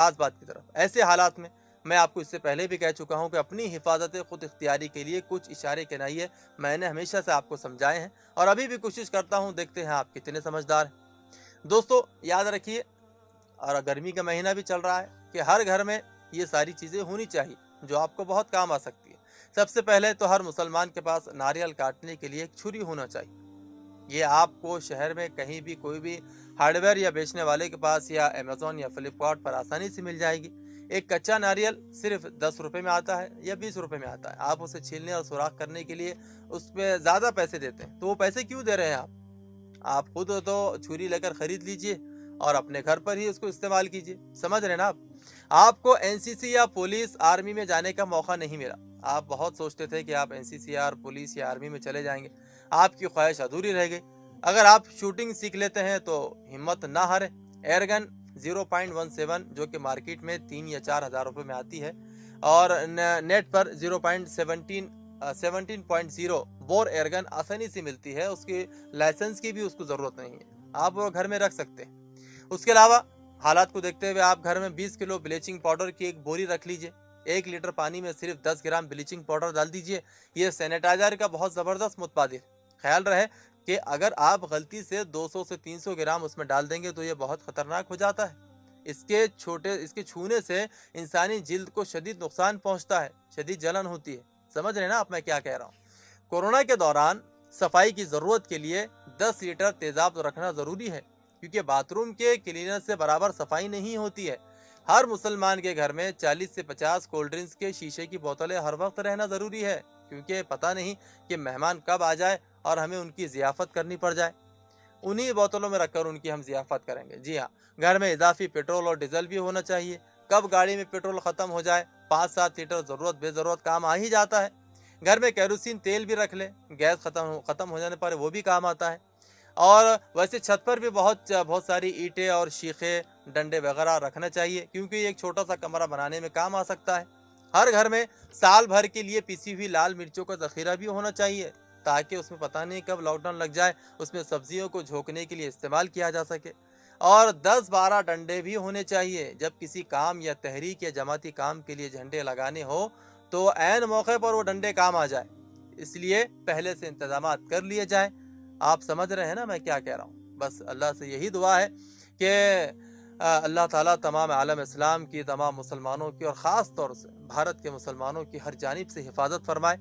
खास बात की तरफ। ऐसे हालात में मैं आपको इससे पहले भी कह चुका हूं कि अपनी हिफाजत खुद इख्तियारी के लिए कुछ इशारे कहनाइए मैंने हमेशा से आपको समझाए हैं और अभी भी कोशिश करता हूं। देखते हैं आप कितने समझदार हैं। दोस्तों याद रखिए, और गर्मी का महीना भी चल रहा है, कि हर घर में ये सारी चीज़ें होनी चाहिए जो आपको बहुत काम आ सकती है। सबसे पहले तो हर मुसलमान के पास नारियल काटने के लिए एक छुरी होना चाहिए। ये आपको शहर में कहीं भी कोई भी हार्डवेयर या बेचने वाले के पास या अमेज़न या फ्लिपकार्ट पर आसानी से मिल जाएगी। एक कच्चा नारियल सिर्फ 10 रुपए में आता है या 20 रुपए में आता है। आप उसे छीलने और सुराख करने के लिए उसमें ज़्यादा पैसे देते हैं, तो वो पैसे क्यों दे रहे हैं आप खुद तो छुरी लेकर खरीद लीजिए और अपने घर पर ही उसको इस्तेमाल कीजिए। समझ रहे हैं ना आप? आपको एनसीसी या पुलिस आर्मी में जाने का मौका नहीं मिला। आप बहुत सोचते थे कि आप एनसीसी या पुलिस या आर्मी में चले जाएंगे, आपकी ख्वाहिश अधूरी रह गई। अगर आप शूटिंग सीख लेते हैं तो हिम्मत ना हारे। एयरगन 0.17 जो कि मार्केट में 3 या 4 हज़ार रुपये में आती है, और नेट पर 17.0 बोर एयरगन आसानी से मिलती है। उसकी लाइसेंस की भी उसको ज़रूरत नहीं है, आप वो घर में रख सकते हैं। उसके अलावा हालात को देखते हुए आप घर में 20 किलो ब्लीचिंग पाउडर की एक बोरी रख लीजिए। 1 लीटर पानी में सिर्फ 10 ग्राम ब्लीचिंग पाउडर डाल दीजिए। ये सैनिटाइजर का बहुत ज़बरदस्त मुतबादिल। ख्याल रहे कि अगर आप गलती से 200 से 300 ग्राम उसमें डाल देंगे तो ये बहुत ख़तरनाक हो जाता है। इसके छूने से इंसानी जिल्द को शदीद नुकसान पहुंचता है, शदीद जलन होती है। समझ रहे हैं ना आप मैं क्या कह रहा हूँ? कोरोना के दौरान सफाई की ज़रूरत के लिए 10 लीटर तेज़ाब रखना ज़रूरी है, क्योंकि बाथरूम के क्लीनर से बराबर सफाई नहीं होती है। हर मुसलमान के घर में 40 से 50 कोल्ड ड्रिंक्स के शीशे की बोतलें हर वक्त रहना ज़रूरी है, क्योंकि पता नहीं कि मेहमान कब आ जाए और हमें उनकी ज़ियाफ़त करनी पड़ जाए। उन्हीं बोतलों में रखकर उनकी हम ज़ियाफ़त करेंगे। जी हाँ, घर में इजाफी पेट्रोल और डीजल भी होना चाहिए। कब गाड़ी में पेट्रोल ख़त्म हो जाए, 5-7 लीटर ज़रूरत बेज़रूरत काम आ ही जाता है। घर में केरोसिन तेल भी रख लें, गैस ख़त्म हो जाने पर वो भी काम आता है। और वैसे छत पर भी बहुत सारी ईंटें और शीखे, डंडे वगैरह रखना चाहिए, क्योंकि ये एक छोटा सा कमरा बनाने में काम आ सकता है। हर घर में साल भर के लिए पिसी हुई लाल मिर्चों का ज़ख़ीरा भी होना चाहिए, ताकि उसमें पता नहीं कब लॉकडाउन लग जाए, उसमें सब्जियों को झोंकने के लिए इस्तेमाल किया जा सके। और 10-12 डंडे भी होने चाहिए। जब किसी काम या तहरीक या जमाती काम के लिए झंडे लगाने हो तो ऐन मौके पर वो डंडे काम आ जाए, इसलिए पहले से इंतजाम कर लिए जाए। आप समझ रहे हैं ना मैं क्या कह रहा हूँ? बस अल्लाह से यही दुआ है कि अल्लाह ताला तमाम आलम इस्लाम की, तमाम मुसलमानों की और ख़ास तौर से भारत के मुसलमानों की हर जानिब से हिफाजत फरमाए।